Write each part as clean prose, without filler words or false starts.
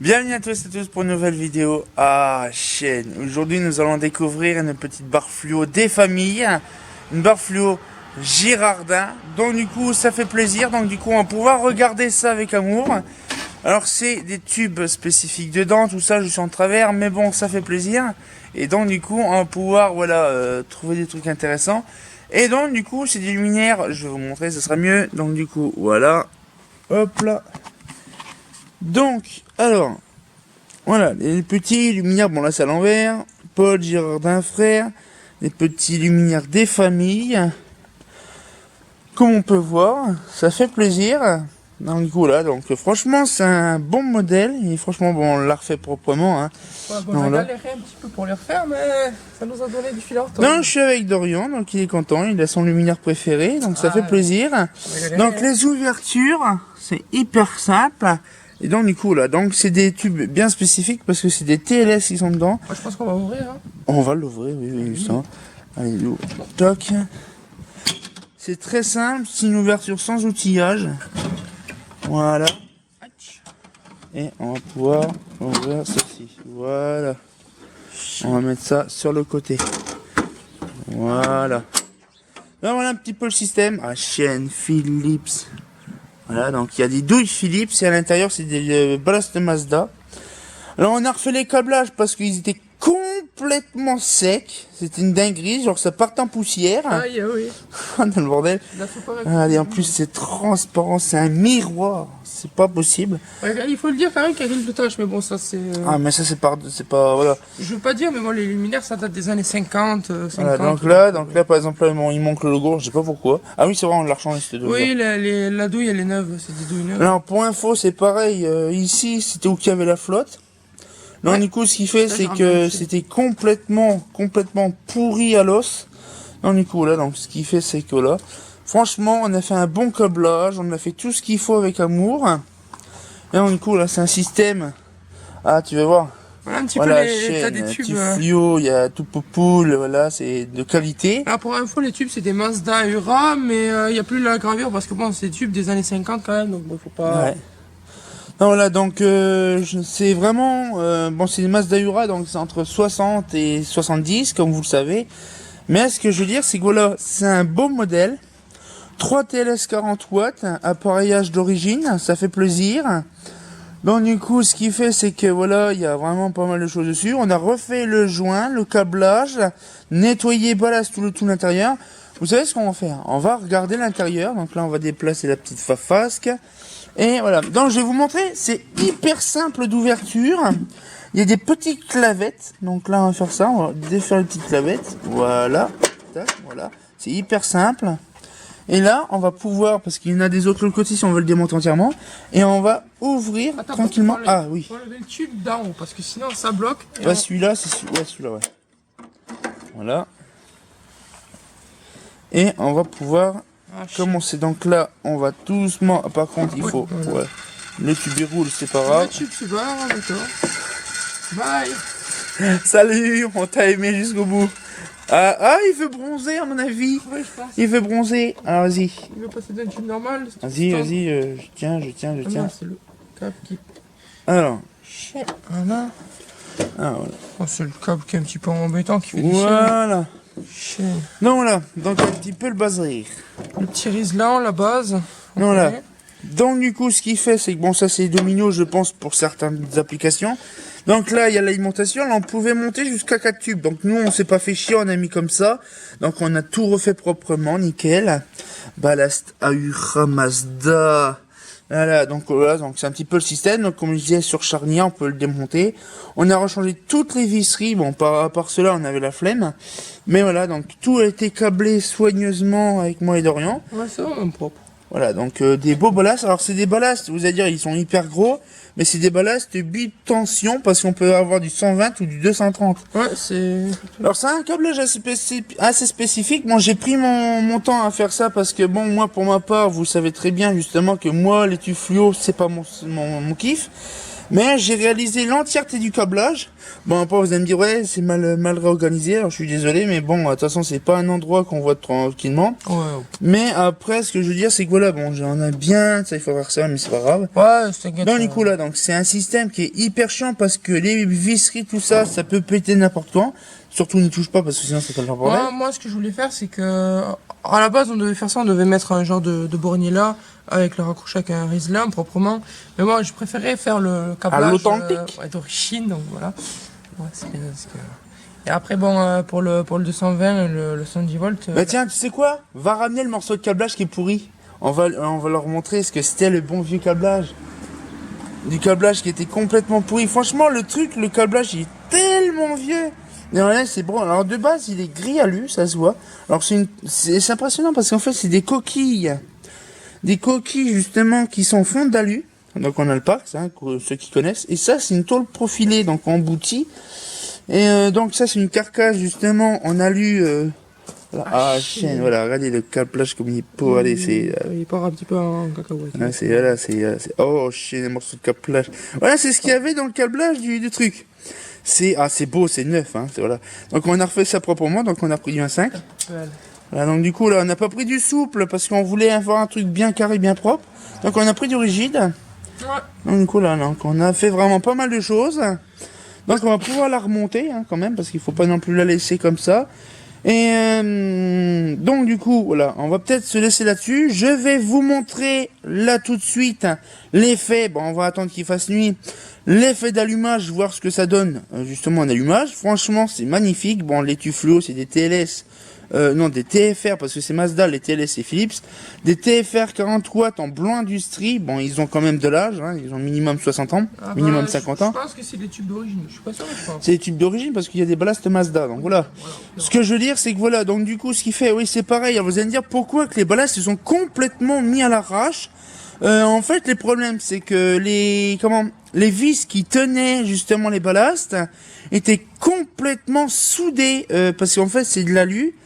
Bienvenue à tous et tous pour une nouvelle vidéo à chaîne. Aujourd'hui nous allons découvrir une petite barre fluo des familles, une barre fluo Girardin. Donc du coup ça fait plaisir, donc du coup on va pouvoir regarder ça avec amour. Alors c'est des tubes spécifiques dedans, tout ça je suis en travers, mais bon ça fait plaisir. Et donc du coup on va pouvoir trouver des trucs intéressants. Et donc du coup c'est des luminaires, je vais vous montrer, ce sera mieux. Donc du coup voilà, hop là. Donc, alors, voilà, les petits luminaires, bon là c'est à l'envers, Paul Girardin frère, les petits luminaires des familles, comme on peut voir, ça fait plaisir. Donc du coup là, donc franchement c'est un bon modèle, et franchement bon on l'a refait proprement. Hein. Ouais, bon, on a galéré un petit peu pour les refaire, mais ça nous a donné du fil à retordre. Non, je suis avec Dorian, donc il est content, il a son luminaire préféré, donc ça fait plaisir. Donc les ouvertures, c'est hyper simple. Et donc du coup là, donc c'est des tubes bien spécifiques parce que c'est des TLS qui sont dedans. Moi, je pense qu'on va ouvrir. Hein. On va l'ouvrir, oui, ça. Allez, toc. C'est très simple, c'est une ouverture sans outillage. Voilà. Et on va pouvoir ouvrir ceci. Voilà. On va mettre ça sur le côté. Voilà. Là voilà un petit peu le système. Ah, chaîne Philips. Voilà, donc il y a des douilles Philips et à l'intérieur c'est des ballasts Mazda. Alors on a refait les câblages parce qu'ils étaient complètement secs. C'était une dinguerie, genre ça partait en poussière. Aïe, oui. Dans le bordel. Allez, en plus c'est transparent, c'est un miroir. C'est pas possible. Ouais, il faut le dire quand même qu'il y a quelques tâches, mais bon ça c'est... Ah mais ça c'est pas, voilà. Je veux pas dire, mais bon les luminaires ça date des années 50, 50. Voilà, donc là par exemple là, il manque le logo, je sais pas pourquoi. Ah oui c'est vrai, on l'a rechangé cette douille. Oui, la douille elle est neuve, c'est des douilles neuves. Alors pour info c'est pareil, ici c'était où qu'il y avait la flotte. Non, du coup, ce qu'il fait, c'est que c'était complètement pourri à l'os. Non, du coup, là, donc, ce qu'il fait, c'est que là, franchement, on a fait un bon câblage, on a fait tout ce qu'il faut avec amour. Et donc, du coup, là, c'est un système. Ah, tu vas voir. Voilà un petit Voilà, peu l'état des tubes. Fluo, il y a tout popoule, voilà, c'est de qualité. Alors pour info, les tubes c'est des Mazda Ura, mais il n'y a plus la gravure parce que bon, c'est des tubes des années 50 quand même, donc bon, faut pas. Ouais. Non, voilà, donc c'est vraiment bon, c'est une Mazda Ura, donc c'est entre 60 et 70 comme vous le savez. Mais ce que je veux dire, c'est que voilà, c'est un beau modèle, 3 TLS 40 watts, appareillage d'origine, ça fait plaisir. Donc du coup, ce qui fait, c'est que voilà, il y a vraiment pas mal de choses dessus. On a refait le joint, le câblage, nettoyé ballast tout l'intérieur. Vous savez ce qu'on va faire? On va regarder l'intérieur. Donc là, on va déplacer la petite fasque. Et voilà, donc je vais vous montrer, c'est hyper simple d'ouverture. Il y a des petites clavettes, donc là on va faire ça, on va défaire les petites clavettes, voilà, tac, voilà, c'est hyper simple. Et là on va pouvoir, parce qu'il y en a des autres de l'autre côté si on veut le démonter entièrement, et on va ouvrir tranquillement. Ah oui. On va lever le tube d'en haut, parce que sinon ça bloque. Ouais, celui-là, c'est celui-là, ouais. Voilà. Et on va pouvoir commencer. Donc là, on va tout doucement. Par contre, il faut. Ouais. Le tube il roule, c'est pas grave. Le tube se barre, d'accord. Bye. Salut, on t'a aimé jusqu'au bout. Ah, il veut bronzer à mon avis. Ouais, je pense. Il veut bronzer. Alors vas-y. Il veut passer d'un tube normal. Vas-y, je tiens. C'est le câble qui. Alors. Voilà. Ah, voilà. Oh, c'est le câble qui est un petit peu embêtant qui fait des Voilà. chaînes. Non, voilà. Donc un petit peu le baserie. Le petit Rislan, la base. Non, là. Donc du coup ce qu'il fait c'est que bon ça c'est domino je pense pour certaines applications. Donc là il y a l'alimentation, là on pouvait monter jusqu'à 4 tubes. Donc nous on s'est pas fait chier, on a mis comme ça. Donc on a tout refait proprement, nickel. Ballast Ahura Mazda. Voilà, donc c'est un petit peu le système. Donc comme je disais sur charnière on peut le démonter. On a rechangé toutes les visseries, bon à part cela on avait la flemme. Mais voilà, donc tout a été câblé soigneusement avec moi et Dorian. Ouais c'est vraiment propre. Voilà, donc des beaux ballasts. Alors c'est des ballasts, vous allez dire, ils sont hyper gros, mais c'est des ballasts bi-tension parce qu'on peut avoir du 120 ou du 230. Ouais, c'est... Alors c'est un câblage assez spécifique. Moi j'ai pris mon temps à faire ça parce que bon, moi pour ma part, vous savez très bien justement que moi les tubes fluo, c'est pas mon kiff. Mais j'ai réalisé l'entièreté du câblage. Bon, après vous allez me dire, ouais, c'est mal réorganisé. Alors je suis désolé, mais bon, de toute façon, c'est pas un endroit qu'on voit tranquillement. Ouais. Mais après, ce que je veux dire, c'est que voilà, bon, j'en ai bien, ça, il faut voir ça, mais c'est pas grave. Ouais, t'inquiète. Dans les coups là, donc c'est un système qui est hyper chiant parce que les visseries, tout ça, ça peut péter n'importe quand. Surtout n'y touche pas parce que sinon ça peut le faire problème. Moi, ce que je voulais faire, c'est que, à la base, on devait faire ça, on devait mettre un genre de bornier là, avec le raccroché avec un Riesling proprement. Mais moi, je préférais faire le câblage l'authentique. d'origine, donc voilà. Ouais, c'est bien. Et après, bon, pour le 220, le 110 volts. Bah tiens, tu sais quoi? Va ramener le morceau de câblage qui est pourri. On va leur montrer ce que c'était le bon vieux câblage. Du câblage qui était complètement pourri. Franchement, le câblage, il est tellement vieux. Et là, c'est bon. Alors de base, il est gris alu, ça se voit. Alors c'est impressionnant parce qu'en fait, c'est des coquilles. Des coquilles, justement, qui sont en fond d'alu. Donc on a le pack, ça, ceux qui connaissent. Et ça, c'est une tôle profilée, donc emboutie. Et donc ça, c'est une carcasse, justement, en alu. Chaîne, voilà, regardez le câblage comme il est beau. Allez, c'est... Il part un petit peu en cacahuète. Oh, chaîne, un morceau de câblage. Voilà, c'est ce qu'il y avait dans le câblage du truc. C'est beau, c'est neuf, hein, voilà. Donc on a refait ça proprement, donc on a pris du 1.5. Voilà, donc du coup là on n'a pas pris du souple parce qu'on voulait avoir un truc bien carré, bien propre. Donc on a pris du rigide. Ouais. Donc du coup là, donc, on a fait vraiment pas mal de choses. Donc on va pouvoir la remonter, hein, quand même, parce qu'il faut pas non plus la laisser comme ça. Et donc du coup voilà, on va peut-être se laisser là-dessus. Je vais vous montrer là tout de suite l'effet. Bon, on va attendre qu'il fasse nuit. L'effet d'allumage, voir ce que ça donne justement en allumage. Franchement, c'est magnifique. Bon, les tubes fluo, c'est des TLS. Non, des TFR, parce que c'est Mazda, les TLS c'est Philips. Des TFR 40 watts en blanc industrie. Bon, ils ont quand même de l'âge, hein, ils ont minimum 60 ans, minimum 50 ans. Je pense que c'est des tubes d'origine, je suis pas sûr, mais je pense. C'est des tubes d'origine parce qu'il y a des ballasts Mazda, donc voilà. Ce que je veux dire, c'est que voilà, donc du coup, ce qui fait, oui, c'est pareil. Alors, vous allez me dire pourquoi que les ballasts se sont complètement mis à l'arrache. En fait, les problèmes, c'est que les vis qui tenaient justement les ballasts étaient complètement soudées, parce qu'en fait, c'est de l'alu.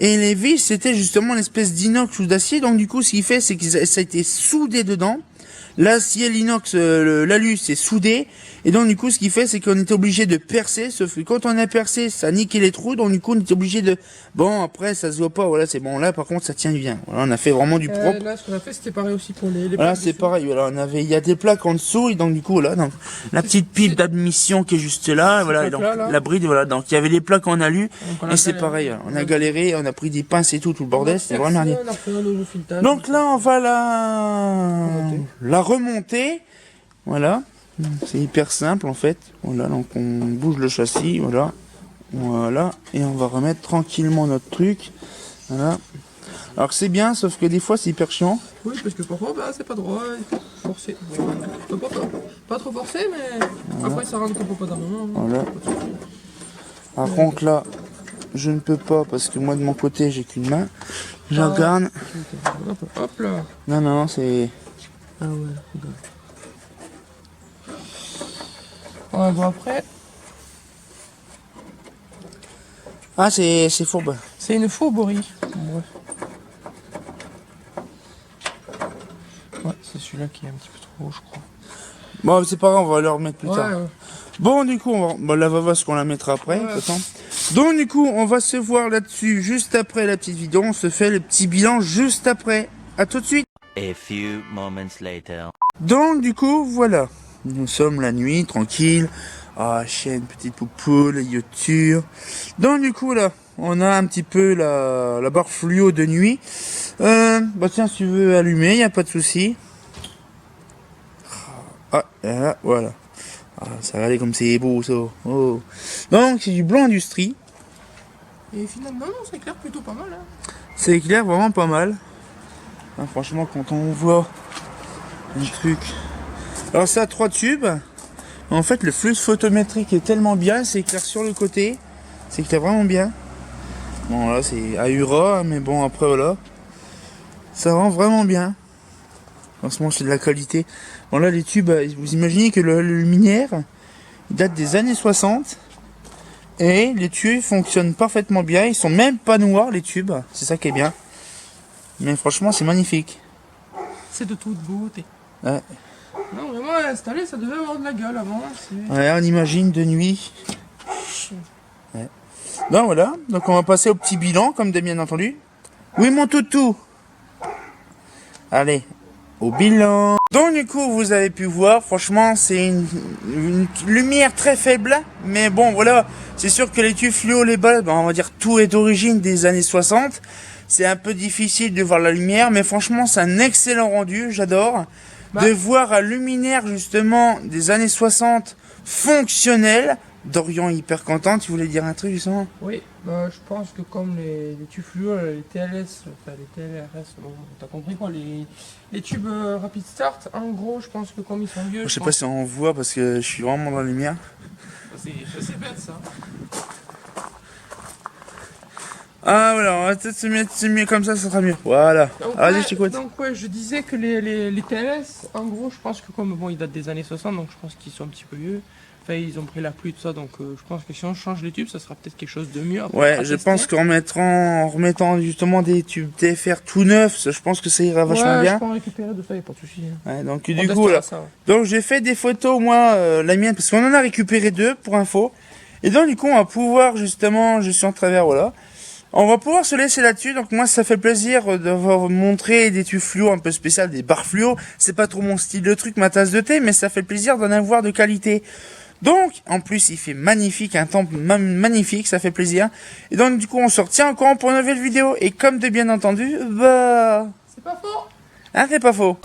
Et les vis, c'était justement une espèce d'inox ou d'acier. Donc du coup, ce qu'il fait, c'est que ça a été soudé dedans. L'acier, l'inox, l'alu, c'est soudé. Et donc du coup, ce qu'il fait, c'est qu'on était obligé de percer. Sauf que quand on a percé, ça a niqué les trous. Donc du coup, on était obligé de... Bon, après, ça se voit pas. Voilà, c'est bon. Là, par contre, ça tient bien. Voilà, on a fait vraiment du propre. Là, ce qu'on a fait, c'était pareil aussi pour les voilà, c'est pareil. Voilà, il y a des plaques en dessous. Et donc du coup, voilà, donc, la petite pile d'admission qui est juste là. Voilà, et donc, la bride, voilà. Donc il y avait les plaques en alu. Et c'est pareil. On a galéré. On a pris des pinces et tout le bordel. C'était vraiment rien. Donc là, on va la remonter. Voilà. C'est hyper simple en fait. Voilà, donc on bouge le châssis, voilà. Voilà. Et on va remettre tranquillement notre truc. Voilà. Alors c'est bien, sauf que des fois c'est hyper chiant. Oui, parce que parfois, c'est pas droit, il faut forcer. Pas trop forcer, mais voilà. Après ça rentre pas d'un moment. Voilà. Par contre là, je ne peux pas parce que moi de mon côté j'ai qu'une main. Je regarde. Hop là. Non, c'est... Ah ouais, regarde. Ouais, bon après. Ah, c'est fourbe. C'est une fourberie. Bref. Ouais, c'est celui-là qui est un petit peu trop haut, je crois. Bon, c'est pas grave, on va le remettre plus tard. Ouais. Bon, du coup, la vavasse qu'on la mettra après. Donc, du coup, on va se voir là-dessus juste après la petite vidéo. On se fait le petit bilan juste après. À tout de suite. A few moments later. Donc, du coup, voilà. Nous sommes la nuit, tranquille. Ah, chaîne, petite poupoule, la youtube. Donc, du coup, là, on a un petit peu la barre fluo de nuit. Bah, tiens, si tu veux allumer, il n'y a pas de souci. Ah, là, voilà. Ah, ça va aller comme c'est beau, ça. Oh. Donc, c'est du blanc industrie. Et finalement, ça éclaire plutôt pas mal. Hein. Ça éclaire vraiment pas mal. Hein, franchement, quand on voit un truc... Alors, ça a 3 tubes. En fait, le flux photométrique est tellement bien, c'est éclair sur le côté. C'est éclair vraiment bien. Bon, là, c'est Ahura, mais bon, après, voilà. Ça rend vraiment bien. En ce moment, c'est de la qualité. Bon, là, les tubes, vous imaginez que le luminaire il date des années 60. Et les tubes fonctionnent parfaitement bien. Ils sont même pas noirs, les tubes. C'est ça qui est bien. Mais franchement, c'est magnifique. C'est de toute beauté. Ouais. Non, vraiment, installé, ça devait avoir de la gueule avant. Ouais, on imagine de nuit. Ouais. Donc voilà, donc on va passer au petit bilan, comme de bien entendu. Oui, mon toutou. Allez, au bilan. Donc du coup, vous avez pu voir, franchement, c'est une lumière très faible. Mais bon, voilà, c'est sûr que les tubes fluo, les balles, ben, on va dire tout est d'origine des années 60. C'est un peu difficile de voir la lumière, mais franchement, c'est un excellent rendu, j'adore. De voir un luminaire, justement, des années 60, fonctionnel. Dorian hyper content, tu voulais dire un truc, justement? Oui, bah, je pense que comme les tubes fluo, les TLS, enfin les TLRS, bon, t'as compris quoi, les tubes Rapid Start, en gros, je pense que comme ils sont vieux... Je sais pas si on voit, parce que je suis vraiment dans la lumière. C'est bête ça. Ah voilà, on va peut-être se mettre comme ça sera mieux. Voilà. Donc, Vas-y, je t'écoute. donc ouais, je disais que les TLS, en gros, je pense que comme bon, ils datent des années 60, donc je pense qu'ils sont un petit peu vieux. Enfin, ils ont pris la pluie, tout ça, donc je pense que si on change les tubes, ça sera peut-être quelque chose de mieux. Après, Ouais, à je tester. pense en remettant justement des tubes TFR tout neufs, ça, je pense que ça ira vachement Ouais, bien. je peux en récupérer de ça, y a pas de souci. Ouais, donc On du coup, testera là. ça, ouais. Donc j'ai fait des photos, moi, la mienne, parce qu'on en a récupéré 2 pour info. Et donc du coup, on va pouvoir justement, je suis en travers, voilà. On va pouvoir se laisser là-dessus. Donc moi, ça fait plaisir de vous montrer des tubes fluo un peu spéciaux, des barres fluo. C'est pas trop mon style de truc, ma tasse de thé, mais ça fait plaisir d'en avoir de qualité. Donc, en plus, il fait magnifique, un temps magnifique, ça fait plaisir. Et donc, du coup, on se retient encore pour une nouvelle vidéo. Et comme de bien entendu, bah... C'est pas faux. Hein, c'est pas faux.